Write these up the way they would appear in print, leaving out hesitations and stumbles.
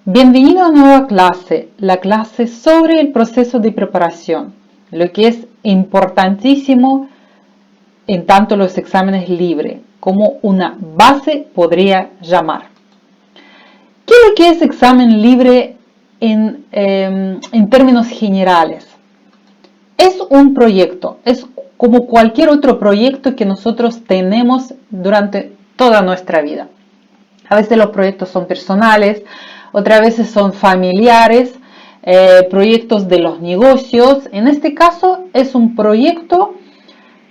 Bienvenido a una nueva clase, la clase sobre el proceso de preparación, lo que es importantísimo en tanto los exámenes libres, como una base podría llamar. ¿Qué es lo que es examen libre en términos generales? Es un proyecto, es como cualquier otro proyecto que nosotros tenemos durante toda nuestra vida. A veces los proyectos son personales, otras veces son familiares, proyectos de los negocios. En este caso es un proyecto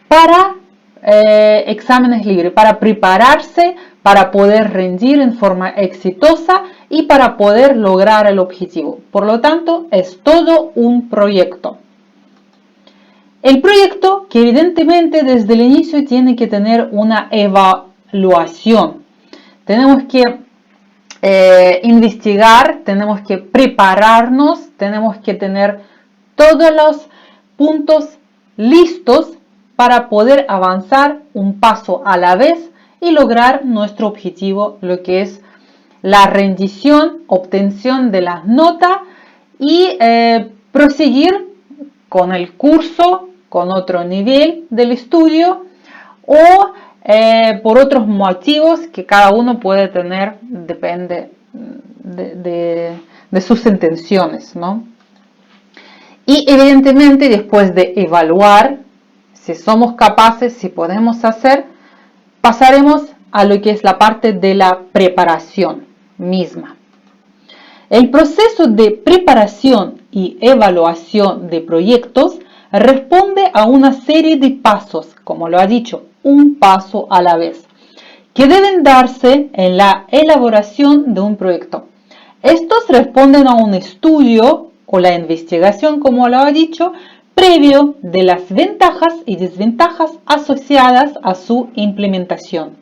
para exámenes libres, para prepararse, para poder rendir en forma exitosa y para poder lograr el objetivo. Por lo tanto, es todo un proyecto. El proyecto que evidentemente desde el inicio tiene que tener una evaluación. Tenemos que investigar, tenemos que prepararnos, tenemos que tener todos los puntos listos para poder avanzar un paso a la vez y lograr nuestro objetivo, lo que es la rendición, obtención de las notas y proseguir con el curso, con otro nivel del estudio o por otros motivos que cada uno puede tener, depende de sus intenciones, ¿no? Y evidentemente después de evaluar si somos capaces, si podemos hacer, pasaremos a lo que es la parte de la preparación misma. El proceso de preparación y evaluación de proyectos responde a una serie de pasos, como lo ha dicho, un paso a la vez, que deben darse en la elaboración de un proyecto. Estos responden a un estudio o la investigación, como lo ha dicho, previo de las ventajas y desventajas asociadas a su implementación.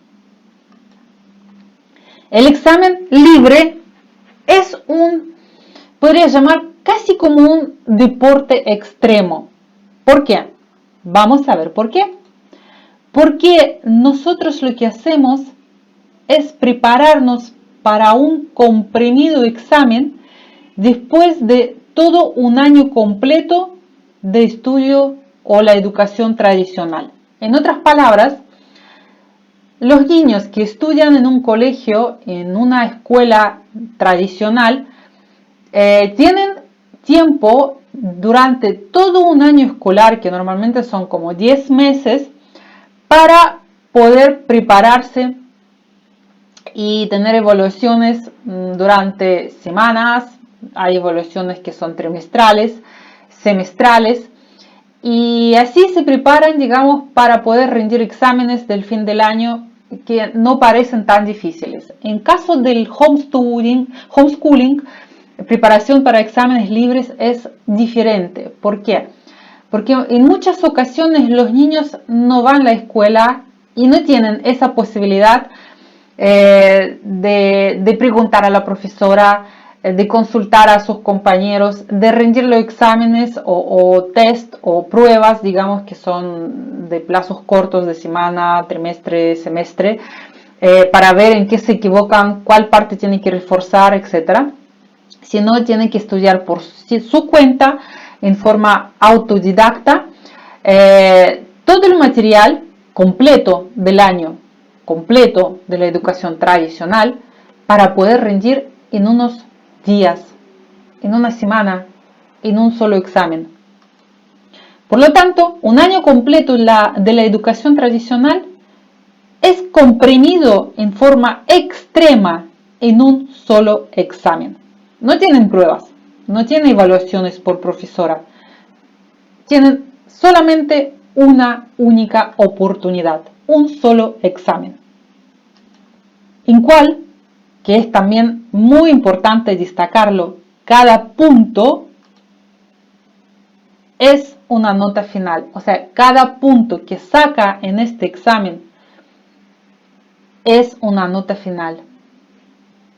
El examen libre es podría llamar casi como un deporte extremo. ¿Por qué? Vamos a ver por qué. Porque nosotros lo que hacemos es prepararnos para un comprimido examen después de todo un año completo de estudio o la educación tradicional. En otras palabras, los niños que estudian en un colegio, en una escuela tradicional, tienen tiempo durante todo un año escolar, que normalmente son como 10 meses, para poder prepararse y tener evaluaciones durante semanas. Hay evaluaciones que son trimestrales, semestrales, y así se preparan, digamos, para poder rendir exámenes del fin del año que no parecen tan difíciles. En caso del homeschooling, preparación para exámenes libres es diferente. ¿Por qué? Porque en muchas ocasiones los niños no van a la escuela y no tienen esa posibilidad de preguntar a la profesora, de consultar a sus compañeros, de rendir los exámenes o test o pruebas, digamos, que son de plazos cortos de semana, trimestre, semestre, para ver en qué se equivocan, cuál parte tienen que reforzar, etc. Si no, tienen que estudiar por su cuenta, en forma autodidacta, todo el material completo del año, completo de la educación tradicional, para poder rendir en unos días, en una semana, en un solo examen. Por lo tanto, un año completo de la educación tradicional es comprimido en forma extrema en un solo examen. No tienen pruebas, no tienen evaluaciones por profesora, tienen solamente una única oportunidad, un solo examen, en cual, que es también muy importante destacarlo, cada punto es una nota final. O sea, cada punto que saca en este examen es una nota final.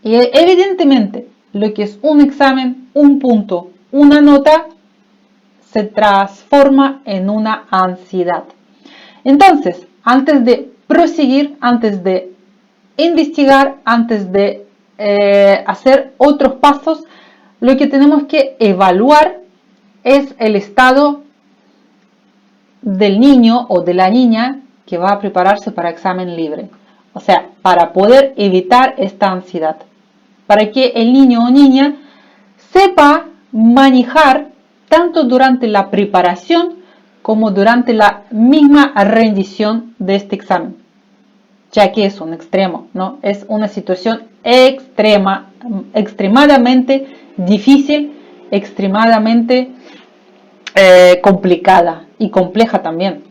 Y evidentemente, lo que es un examen, un punto, una nota, se transforma en una ansiedad. Entonces, antes de proseguir, antes de investigar, antes de hacer otros pasos, lo que tenemos que evaluar es el estado del niño o de la niña que va a prepararse para examen libre. O sea, para poder evitar esta ansiedad. Para que el niño o niña sepa manejar tanto durante la preparación como durante la misma rendición de este examen. Ya que es un extremo, ¿no? Es una situación extremadamente difícil, extremadamente complicada y compleja también.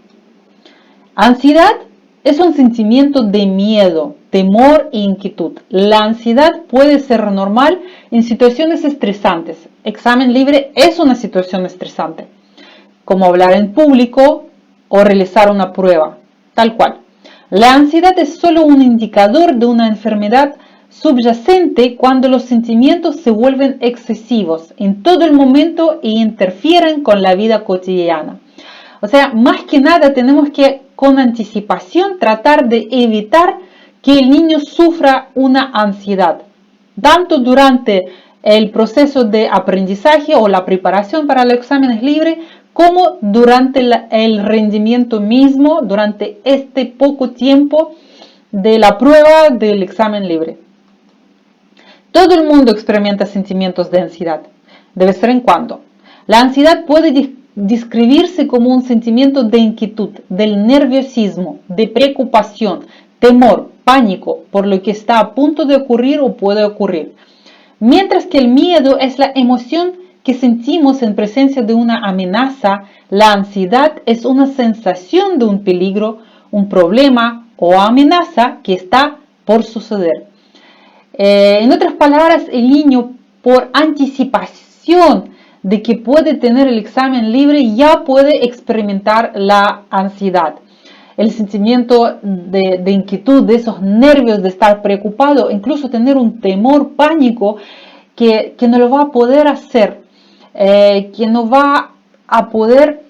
Ansiedad es un sentimiento de miedo, temor e inquietud. La ansiedad puede ser normal en situaciones estresantes. Examen libre es una situación estresante, como hablar en público o realizar una prueba, tal cual. La ansiedad es solo un indicador de una enfermedad subyacente cuando los sentimientos se vuelven excesivos en todo el momento e interfieren con la vida cotidiana. O sea, más que nada tenemos que con anticipación tratar de evitar que el niño sufra una ansiedad, tanto durante el proceso de aprendizaje o la preparación para los exámenes libres, como durante el rendimiento mismo, durante este poco tiempo de la prueba del examen libre. Todo el mundo experimenta sentimientos de ansiedad, de vez en cuando. La ansiedad puede describirse como un sentimiento de inquietud, del nerviosismo, de preocupación, temor, pánico por lo que está a punto de ocurrir o puede ocurrir. Mientras que el miedo es la emoción que sentimos en presencia de una amenaza, la ansiedad es una sensación de un peligro, un problema o amenaza que está por suceder. En otras palabras, el niño, por anticipación de que puede tener el examen libre, ya puede experimentar la ansiedad. El sentimiento de inquietud, de esos nervios, de estar preocupado, incluso tener un temor, pánico, que no lo va a poder hacer, que no va a poder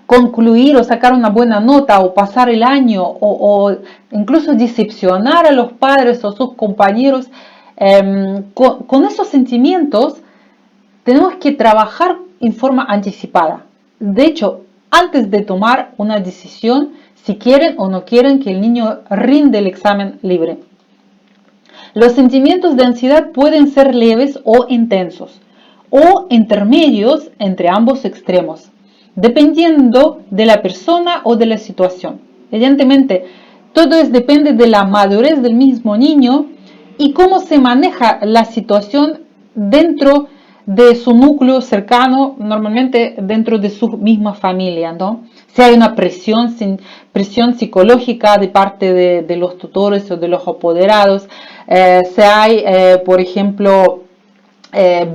concluir o sacar una buena nota o pasar el año o incluso decepcionar a los padres o sus compañeros. Con esos sentimientos tenemos que trabajar en forma anticipada. De hecho, antes de tomar una decisión, si quieren o no quieren que el niño rinde el examen libre. Los sentimientos de ansiedad pueden ser leves o intensos, o intermedios entre ambos extremos, dependiendo de la persona o de la situación. Evidentemente, todo depende de la madurez del mismo niño y cómo se maneja la situación dentro de su núcleo cercano, normalmente dentro de su misma familia, ¿no? Si hay una presión psicológica de parte de los tutores o de los apoderados, si hay, por ejemplo,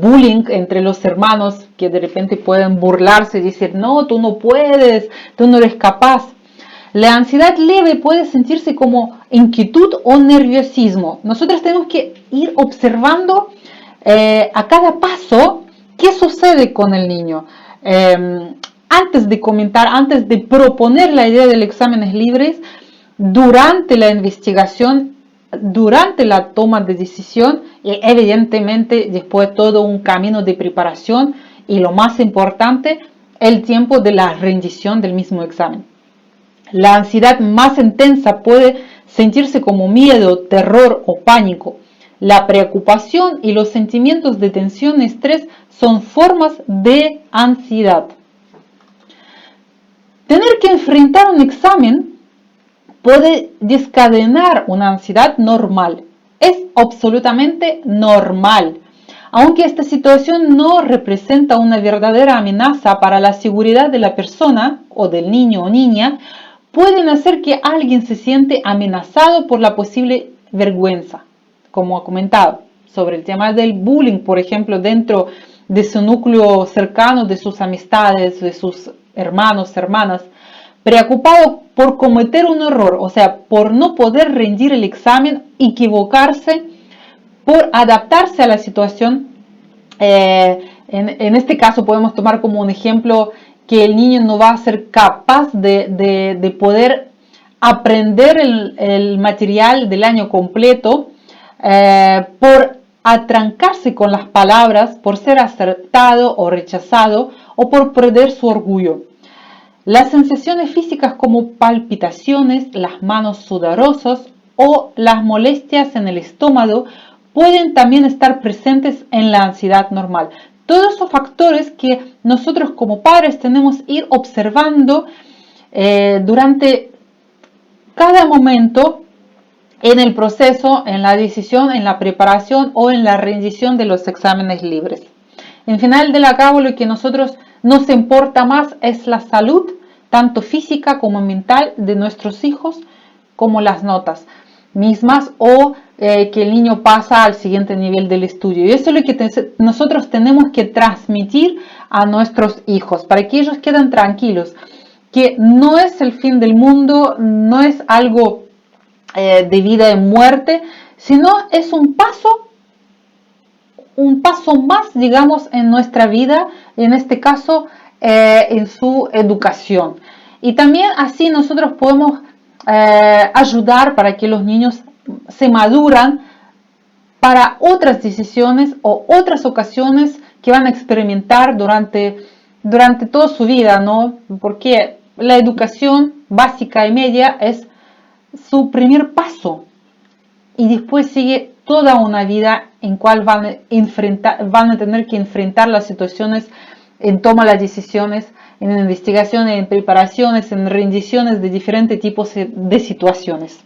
bullying entre los hermanos que de repente pueden burlarse y decir, no, tú no puedes, tú no eres capaz. La ansiedad leve puede sentirse como inquietud o nerviosismo. Nosotros tenemos que ir observando a cada paso qué sucede con el niño. Antes de comentar, antes de proponer la idea de exámenes libres, durante la investigación, durante la toma de decisión y evidentemente después todo un camino de preparación y lo más importante, el tiempo de la rendición del mismo examen. La ansiedad más intensa puede sentirse como miedo, terror o pánico. La preocupación y los sentimientos de tensión y estrés son formas de ansiedad. Tener que enfrentar un examen puede desencadenar una ansiedad normal. Es absolutamente normal. Aunque esta situación no representa una verdadera amenaza para la seguridad de la persona o del niño o niña, pueden hacer que alguien se siente amenazado por la posible vergüenza, como he comentado, sobre el tema del bullying, por ejemplo, dentro de su núcleo cercano, de sus amistades, de sus hermanos, hermanas, preocupado por cometer un error, o sea, por no poder rendir el examen, equivocarse, por adaptarse a la situación. En este caso podemos tomar como un ejemplo que el niño no va a ser capaz de poder aprender el material del año completo por atrancarse con las palabras, por ser acertado o rechazado o por perder su orgullo. Las sensaciones físicas como palpitaciones, las manos sudorosas o las molestias en el estómago pueden también estar presentes en la ansiedad normal. Todos esos factores que nosotros como padres tenemos que ir observando durante cada momento en el proceso, en la decisión, en la preparación o en la rendición de los exámenes libres. En final del cabo, lo que a nosotros nos importa más es la salud, tanto física como mental, de nuestros hijos, como las notas mismas o que el niño pasa al siguiente nivel del estudio. Y eso es lo que nosotros tenemos que transmitir a nuestros hijos para que ellos queden tranquilos, que no es el fin del mundo, no es algo de vida y muerte, sino es un paso más, digamos, en nuestra vida, en este caso en su educación. Y también así nosotros podemos ayudar para que los niños se maduran para otras decisiones o otras ocasiones que van a experimentar durante toda su vida, ¿no? Porque la educación básica y media es su primer paso y después sigue toda una vida en cual van a tener que enfrentar las situaciones en toma de las decisiones, en investigaciones, en preparaciones, en rendiciones de diferentes tipos de situaciones.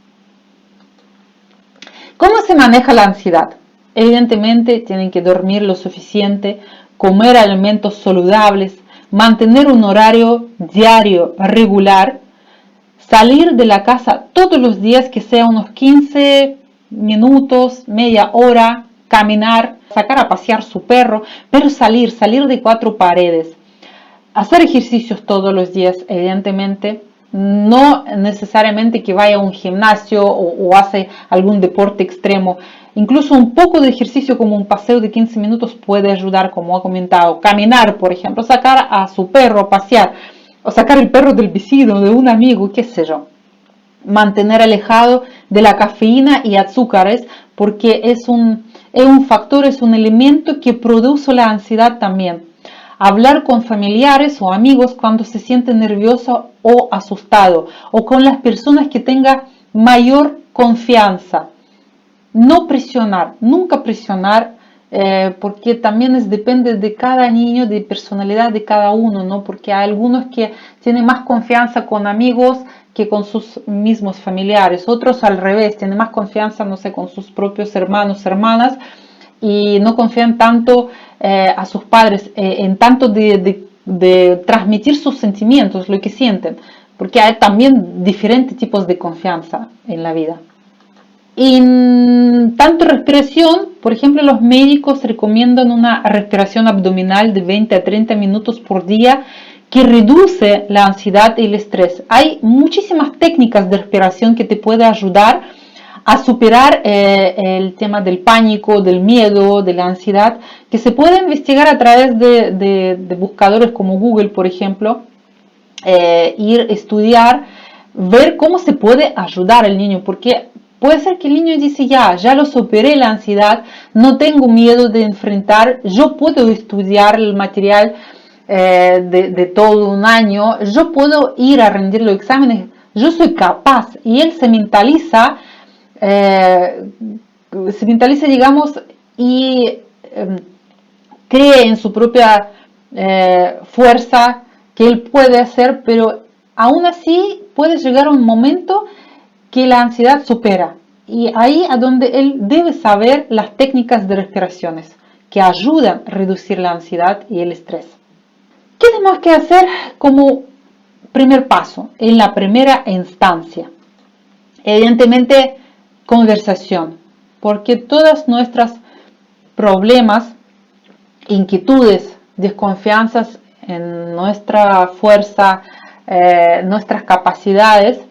¿Cómo se maneja la ansiedad? Evidentemente tienen que dormir lo suficiente, comer alimentos saludables, mantener un horario diario regular, salir de la casa todos los días, que sea unos 15 minutos, media hora, caminar, sacar a pasear su perro, pero salir de cuatro paredes. Hacer ejercicios todos los días, evidentemente, no necesariamente que vaya a un gimnasio o hace algún deporte extremo. Incluso un poco de ejercicio como un paseo de 15 minutos puede ayudar, como ha comentado. Caminar, por ejemplo, sacar a su perro a pasear, o sacar el perro del vecino, de un amigo, qué sé yo. Mantener alejado de la cafeína y azúcares, porque es un factor, es un elemento que produce la ansiedad también. Hablar con familiares o amigos cuando se siente nervioso o asustado, o con las personas que tenga mayor confianza. No presionar, nunca presionar, porque también depende de cada niño, de personalidad de cada uno, ¿no? Porque hay algunos que tienen más confianza con amigos que con sus mismos familiares, otros al revés, tienen más confianza, no sé, con sus propios hermanos, hermanas, y no confían tanto a sus padres, en tanto de transmitir sus sentimientos, lo que sienten, porque hay también diferentes tipos de confianza en la vida. En tanto respiración, por ejemplo, los médicos recomiendan una respiración abdominal de 20 a 30 minutos por día que reduce la ansiedad y el estrés. Hay muchísimas técnicas de respiración que te pueden ayudar a superar el tema del pánico, del miedo, de la ansiedad, que se puede investigar a través de buscadores como Google, por ejemplo, ir a estudiar, ver cómo se puede ayudar al niño, porque puede ser que el niño dice, ya lo superé la ansiedad, no tengo miedo de enfrentar, yo puedo estudiar el material de todo un año, yo puedo ir a rendir los exámenes, yo soy capaz, y él se mentaliza, digamos, y cree en su propia fuerza que él puede hacer, pero aún así puede llegar un momento que la ansiedad supera, y ahí es donde él debe saber las técnicas de respiraciones que ayudan a reducir la ansiedad y el estrés. ¿Qué tenemos que hacer como primer paso en la primera instancia? Evidentemente, conversación, porque todos nuestros problemas, inquietudes, desconfianzas en nuestra fuerza, nuestras capacidades,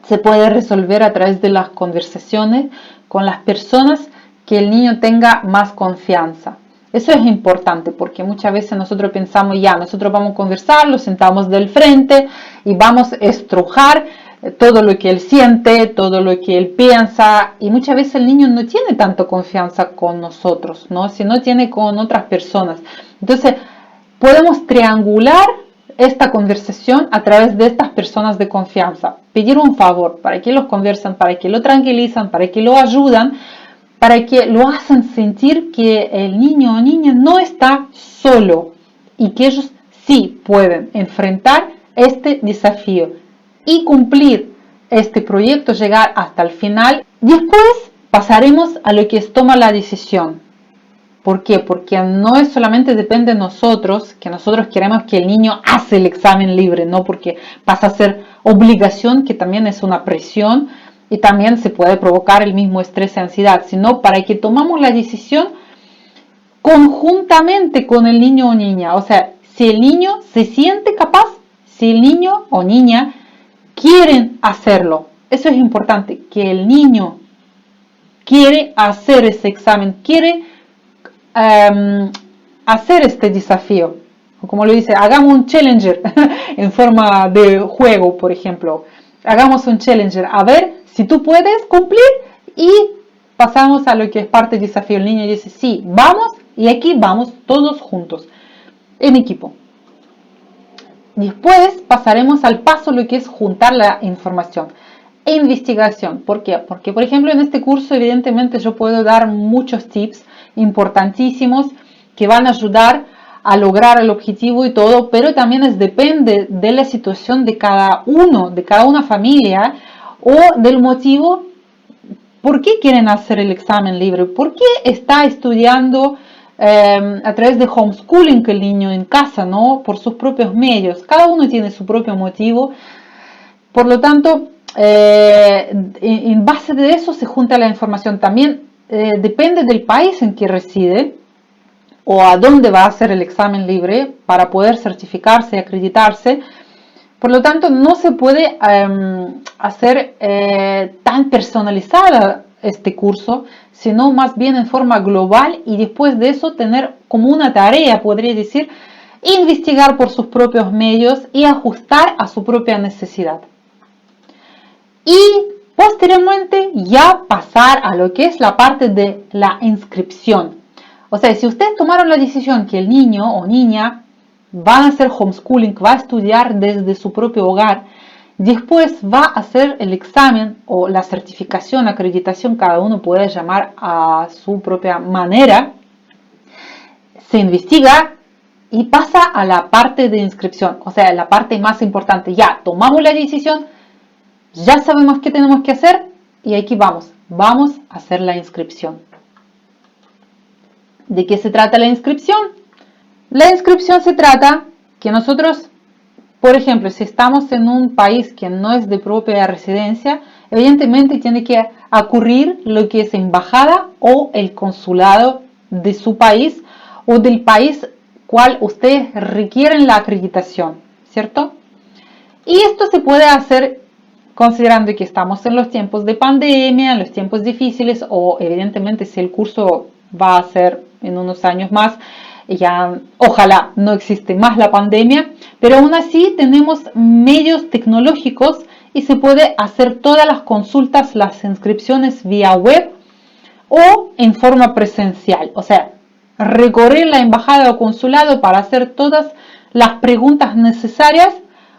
se puede resolver a través de las conversaciones con las personas que el niño tenga más confianza. Eso es importante porque muchas veces nosotros pensamos, nosotros vamos a conversar, lo sentamos del frente y vamos a estrujar todo lo que él siente, todo lo que él piensa, y muchas veces el niño no tiene tanta confianza con nosotros, ¿no? Si no tiene con otras personas. Entonces, podemos triangular esta conversación a través de estas personas de confianza. Pedir un favor para que los conversen, para que lo tranquilizan, para que lo ayudan, para que lo hacen sentir que el niño o niña no está solo y que ellos sí pueden enfrentar este desafío y cumplir este proyecto, llegar hasta el final. Después pasaremos a lo que es toma la decisión. ¿Por qué? Porque no es solamente depende de nosotros, que nosotros queremos que el niño hace el examen libre, no porque pasa a ser obligación, que también es una presión y también se puede provocar el mismo estrés y ansiedad, sino para que tomamos la decisión conjuntamente con el niño o niña. O sea, si el niño se siente capaz, si el niño o niña quieren hacerlo. Eso es importante, que el niño quiere hacer ese examen, quiere hacer este desafío. Como lo dice, hagamos un challenger en forma de juego, por ejemplo. Hagamos un challenger, a ver si tú puedes cumplir, y pasamos a lo que es parte del desafío. El niño dice, sí, vamos, y aquí vamos todos juntos, en equipo. Después pasaremos al paso lo que es juntar la información e investigación. ¿Por qué? Porque, por ejemplo, en este curso evidentemente yo puedo dar muchos tips importantísimos que van a ayudar a lograr el objetivo y todo, pero también depende de la situación de cada uno, de cada una familia, o del motivo por qué quieren hacer el examen libre, por qué está estudiando a través de homeschooling el niño en casa, ¿no? Por sus propios medios. Cada uno tiene su propio motivo. Por lo tanto, en base de eso se junta la información. También depende del país en que reside o a dónde va a hacer el examen libre para poder certificarse y acreditarse. Por lo tanto, no se puede hacer tan personalizada este curso, sino más bien en forma global, y después de eso tener como una tarea, podría decir, investigar por sus propios medios y ajustar a su propia necesidad. Y posteriormente ya pasar a lo que es la parte de la inscripción. O sea, si ustedes tomaron la decisión que el niño o niña va a hacer homeschooling, va a estudiar desde su propio hogar, después va a hacer el examen o la certificación, acreditación, cada uno puede llamar a su propia manera, se investiga y pasa a la parte de inscripción, o sea, la parte más importante. Ya tomamos la decisión, ya sabemos qué tenemos que hacer y aquí vamos a hacer la inscripción. ¿De qué se trata la inscripción? La inscripción se trata que nosotros, por ejemplo, si estamos en un país que no es de propia residencia, evidentemente tiene que acudir lo que es embajada o el consulado de su país o del país cual ustedes requieren la acreditación, ¿cierto? Y esto se puede hacer considerando que estamos en los tiempos de pandemia, en los tiempos difíciles, o evidentemente si el curso va a ser en unos años más, ya ojalá no existe más la pandemia, pero aún así tenemos medios tecnológicos y se puede hacer todas las consultas, las inscripciones vía web o en forma presencial, o sea, recorrer la embajada o consulado para hacer todas las preguntas necesarias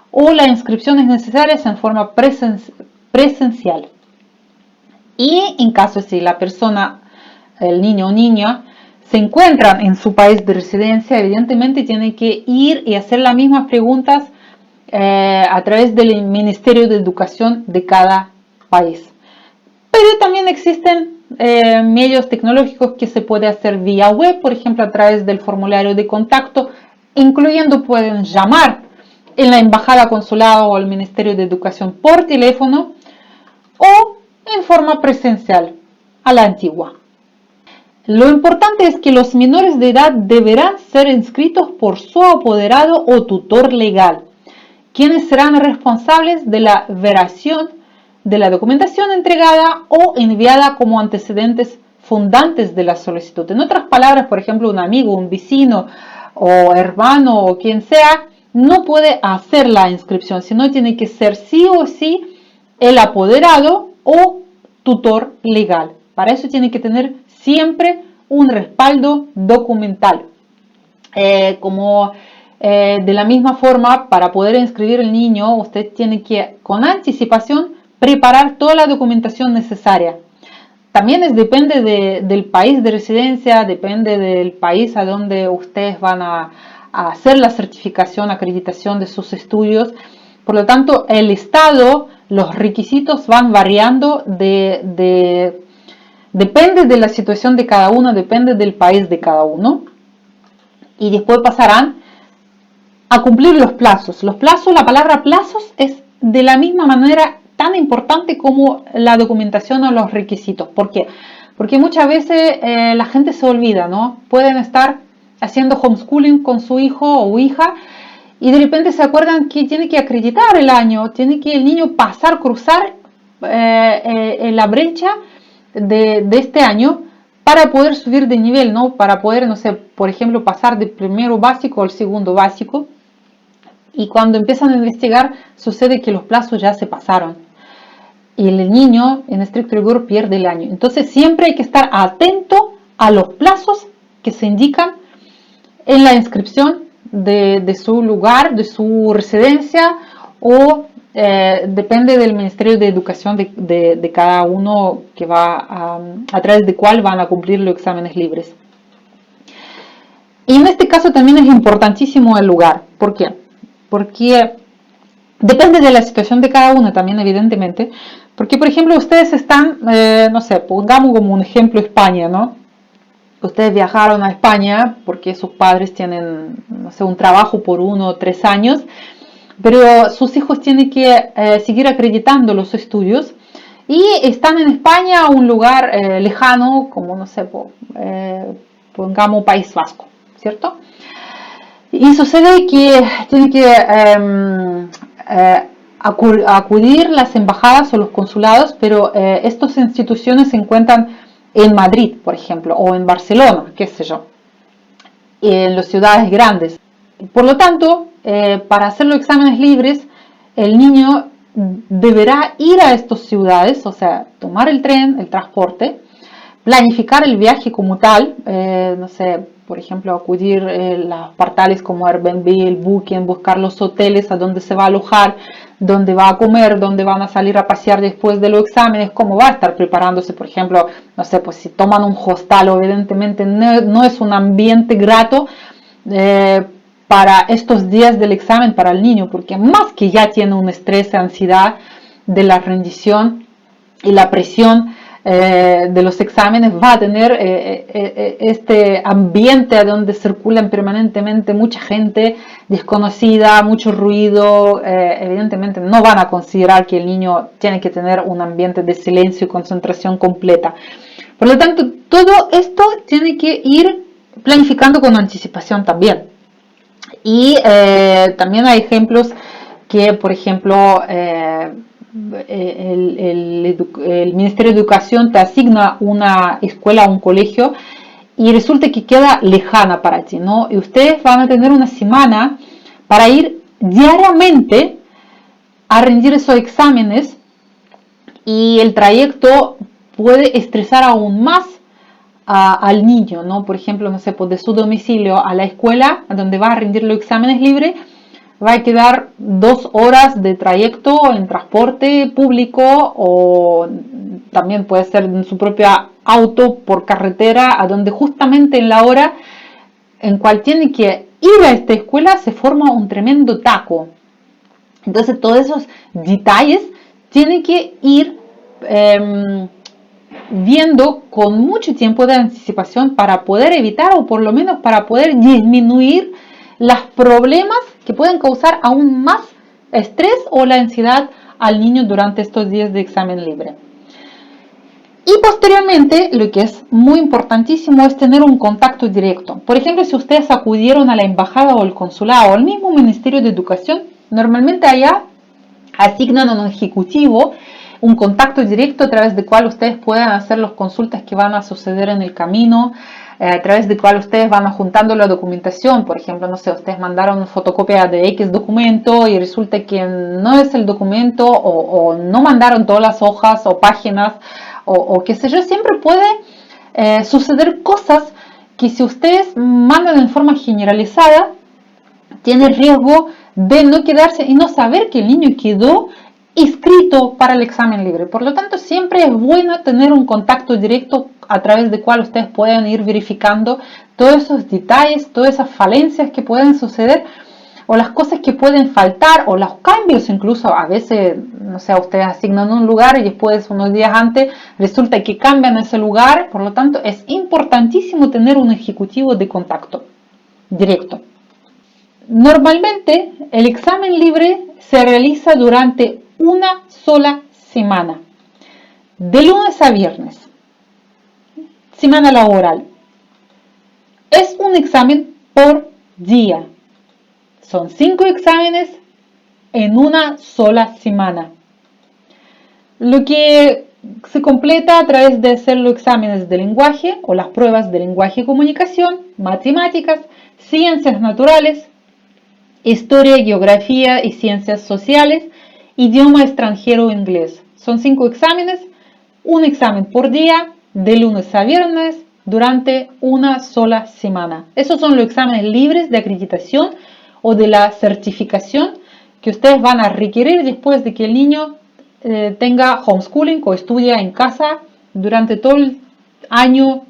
o las inscripciones necesarias en forma presencial. Y en caso si la persona, el niño o niña, se encuentran en su país de residencia, evidentemente tienen que ir y hacer las mismas preguntas a través del Ministerio de Educación de cada país. Pero también existen medios tecnológicos que se puede hacer vía web, por ejemplo, a través del formulario de contacto, incluyendo pueden llamar en la embajada, consulado o el Ministerio de Educación por teléfono o en forma presencial a la antigua. Lo importante es que los menores de edad deberán ser inscritos por su apoderado o tutor legal, quienes serán responsables de la veración de la documentación entregada o enviada como antecedentes fundantes de la solicitud. En otras palabras, por ejemplo, un amigo, un vecino o hermano o quien sea, no puede hacer la inscripción, sino tiene que ser sí o sí el apoderado o tutor legal. Para eso tiene que tener siempre un respaldo documental. De la misma forma, para poder inscribir el niño, usted tiene que, con anticipación, preparar toda la documentación necesaria. También depende del país de residencia, depende del país a donde ustedes van a hacer la certificación, acreditación de sus estudios. Por lo tanto, el Estado, los requisitos van variando, depende de la situación de cada uno, depende del país de cada uno. Y después pasarán a cumplir los plazos. Los plazos, la palabra plazos es de la misma manera tan importante como la documentación o los requisitos. ¿Por qué? Porque muchas veces la gente se olvida, ¿no? Pueden estar haciendo homeschooling con su hijo o hija y de repente se acuerdan que tiene que acreditar el año, tiene que el niño cruzar la brecha de este año para poder subir de nivel, ¿no? Para poder, no sé, por ejemplo, pasar del primero básico al segundo básico. Y cuando empiezan a investigar, sucede que los plazos ya se pasaron. Y el niño, en estricto rigor, pierde el año. Entonces, siempre hay que estar atento a los plazos que se indican en la inscripción de su lugar, de su residencia, o depende del Ministerio de Educación de cada uno que va a través de cuál van a cumplir los exámenes libres. Y en este caso también es importantísimo el lugar. ¿Por qué? Porque depende de la situación de cada uno también, evidentemente. Porque, por ejemplo, ustedes están, no sé, pongamos como un ejemplo España, ¿no? Ustedes viajaron a España porque sus padres tienen, no sé, un trabajo por 1 o 3 años, pero sus hijos tienen que seguir acreditando los estudios y están en España, un lugar lejano, como, no sé, pongamos País Vasco, ¿cierto? Y sucede que tienen que acudir las embajadas o los consulados, pero estas instituciones se encuentran en Madrid, por ejemplo, o en Barcelona, qué sé yo, en las ciudades grandes. Por lo tanto, para hacer los exámenes libres, el niño deberá ir a estas ciudades, o sea, tomar el tren, el transporte, planificar el viaje como tal, no sé, por ejemplo, acudir a los portales como Airbnb, el Booking, buscar los hoteles a donde se va a alojar, dónde va a comer, dónde van a salir a pasear después de los exámenes, cómo va a estar preparándose, por ejemplo, no sé, pues si toman un hostal, evidentemente no es un ambiente grato para estos días del examen para el niño, porque más que ya tiene un estrés, ansiedad de la rendición y la presión de los exámenes, va a tener este ambiente a donde circulan permanentemente mucha gente desconocida, mucho ruido. Evidentemente no van a considerar que el niño tiene que tener un ambiente de silencio y concentración completa. Por lo tanto, todo esto tiene que ir planificando con anticipación también. Y también hay ejemplos que, por ejemplo, el Ministerio de Educación te asigna una escuela o un colegio y resulta que queda lejana para ti, ¿no? Y ustedes van a tener una semana para ir diariamente a rendir esos exámenes y el trayecto puede estresar aún más al niño, ¿no? Por ejemplo, no sé, pues de su domicilio a la escuela, a donde va a rendir los exámenes libres, va a quedar 2 horas de trayecto en transporte público o también puede ser en su propio auto por carretera, a donde justamente en la hora en cual tiene que ir a esta escuela se forma un tremendo taco. Entonces todos esos detalles tienen que ir viendo con mucho tiempo de anticipación para poder evitar o por lo menos para poder disminuir los problemas que pueden causar aún más estrés o la ansiedad al niño durante estos días de examen libre. Y posteriormente, lo que es muy importantísimo es tener un contacto directo. Por ejemplo, si ustedes acudieron a la embajada o el consulado o al mismo Ministerio de Educación, normalmente allá asignan a un ejecutivo un contacto directo a través del cual ustedes puedan hacer las consultas que van a suceder en el camino, a través del cual ustedes van juntando la documentación. Por ejemplo, no sé, ustedes mandaron fotocopia de X documento y resulta que no es el documento o no mandaron todas las hojas o páginas o qué sé yo. Siempre puede suceder cosas que si ustedes mandan en forma generalizada, tiene riesgo de no quedarse y no saber que el niño quedó inscrito para el examen libre. Por lo tanto, siempre es bueno tener un contacto directo a través del cual ustedes puedan ir verificando todos esos detalles, todas esas falencias que pueden suceder o las cosas que pueden faltar o los cambios incluso. A veces, no sé, ustedes asignan un lugar y después unos días antes resulta que cambian ese lugar. Por lo tanto, es importantísimo tener un ejecutivo de contacto directo. Normalmente el examen libre se realiza durante una sola semana, de lunes a viernes, semana laboral. Es un examen por día. Son 5 exámenes en una sola semana. Lo que se completa a través de hacer los exámenes de lenguaje o las pruebas de lenguaje y comunicación, matemáticas, ciencias naturales, historia, geografía y ciencias sociales, idioma extranjero o inglés. Son 5 exámenes, un examen por día, de lunes a viernes, durante una sola semana. Esos son los exámenes libres de acreditación o de la certificación que ustedes van a requerir después de que el niño tenga homeschooling o estudia en casa durante todo el año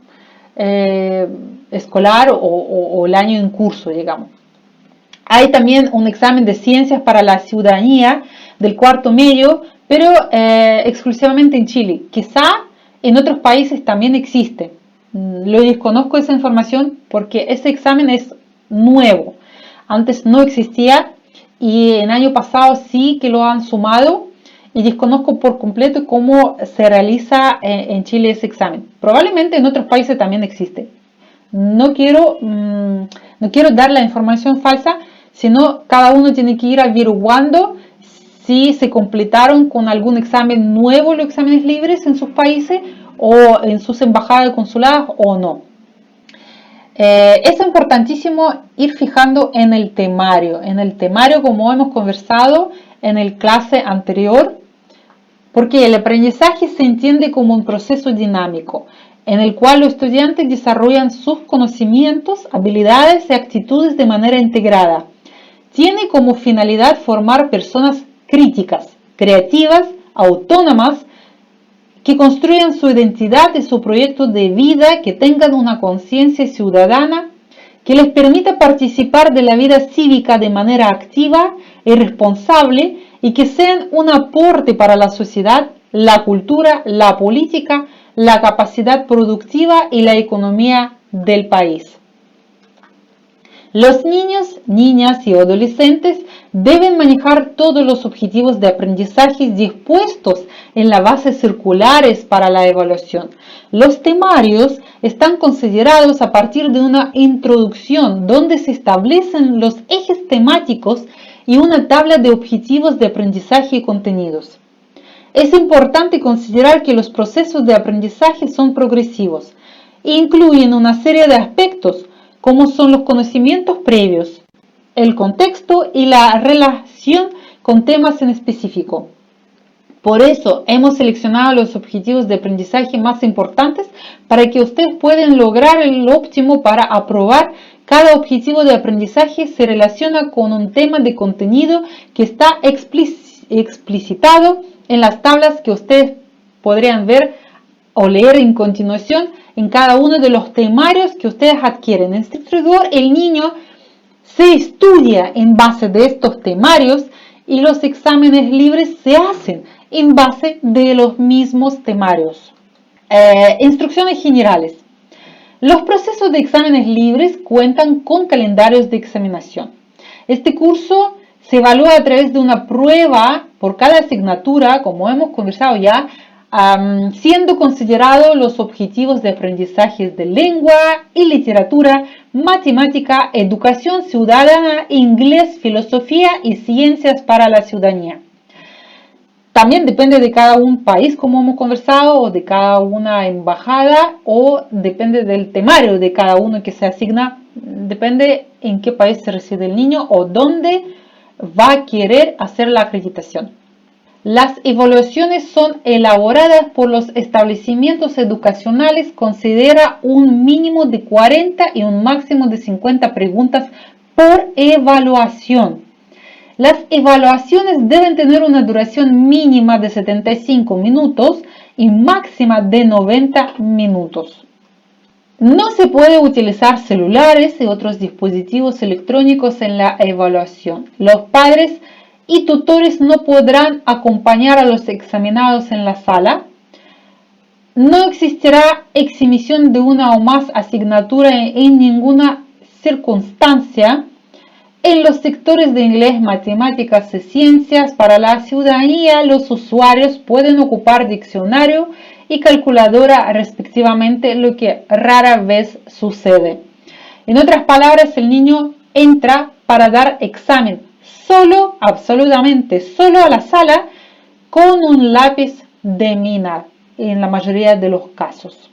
escolar o el año en curso, digamos. Hay también un examen de ciencias para la ciudadanía del cuarto medio, pero exclusivamente en Chile. Quizá en otros países también existe. Lo desconozco esa información porque ese examen es nuevo. Antes no existía y el año pasado sí que lo han sumado y desconozco por completo cómo se realiza en Chile ese examen. Probablemente en otros países también existe. No quiero dar la información falsa, sino cada uno tiene que ir averiguando si se completaron con algún examen nuevo los exámenes libres en sus países o en sus embajadas consuladas o no. Es importantísimo ir fijando en el temario. En el temario, como hemos conversado en el clase anterior, porque el aprendizaje se entiende como un proceso dinámico en el cual los estudiantes desarrollan sus conocimientos, habilidades y actitudes de manera integrada. Tiene como finalidad formar personas críticas, creativas, autónomas, que construyan su identidad y su proyecto de vida, que tengan una conciencia ciudadana, que les permita participar de la vida cívica de manera activa y responsable y que sean un aporte para la sociedad, la cultura, la política, la capacidad productiva y la economía del país. Los niños, niñas y adolescentes deben manejar todos los objetivos de aprendizaje dispuestos en la base circulares para la evaluación. Los temarios están considerados a partir de una introducción donde se establecen los ejes temáticos y una tabla de objetivos de aprendizaje y contenidos. Es importante considerar que los procesos de aprendizaje son progresivos e incluyen una serie de aspectos como son los conocimientos previos, el contexto y la relación con temas en específico. Por eso hemos seleccionado los objetivos de aprendizaje más importantes para que ustedes puedan lograr el óptimo para aprobar. Cada objetivo de aprendizaje se relaciona con un tema de contenido que está explicitado en las tablas que ustedes podrían ver o leer en continuación en cada uno de los temarios que ustedes adquieren. En este instructor, el niño se estudia en base de estos temarios y los exámenes libres se hacen en base de los mismos temarios. Instrucciones generales. Los procesos de exámenes libres cuentan con calendarios de examinación. Este curso se evalúa a través de una prueba por cada asignatura, como hemos conversado ya, siendo considerados los objetivos de aprendizaje de lengua y literatura, matemática, educación ciudadana, inglés, filosofía y ciencias para la ciudadanía. También depende de cada un país, como hemos conversado, o de cada una embajada, o depende del temario de cada uno que se asigna. Depende en qué país se reside el niño o dónde va a querer hacer la acreditación. Las evaluaciones son elaboradas por los establecimientos educacionales, considera un mínimo de 40 y un máximo de 50 preguntas por evaluación. Las evaluaciones deben tener una duración mínima de 75 minutos y máxima de 90 minutos. No se puede utilizar celulares y otros dispositivos electrónicos en la evaluación. Los padres y tutores no podrán acompañar a los examinados en la sala. No existirá exhibición de una o más asignaturas en ninguna circunstancia. En los sectores de inglés, matemáticas y ciencias para la ciudadanía, los usuarios pueden ocupar diccionario y calculadora respectivamente, lo que rara vez sucede. En otras palabras, el niño entra para dar examen solo, absolutamente solo a la sala con un lápiz de mina en la mayoría de los casos.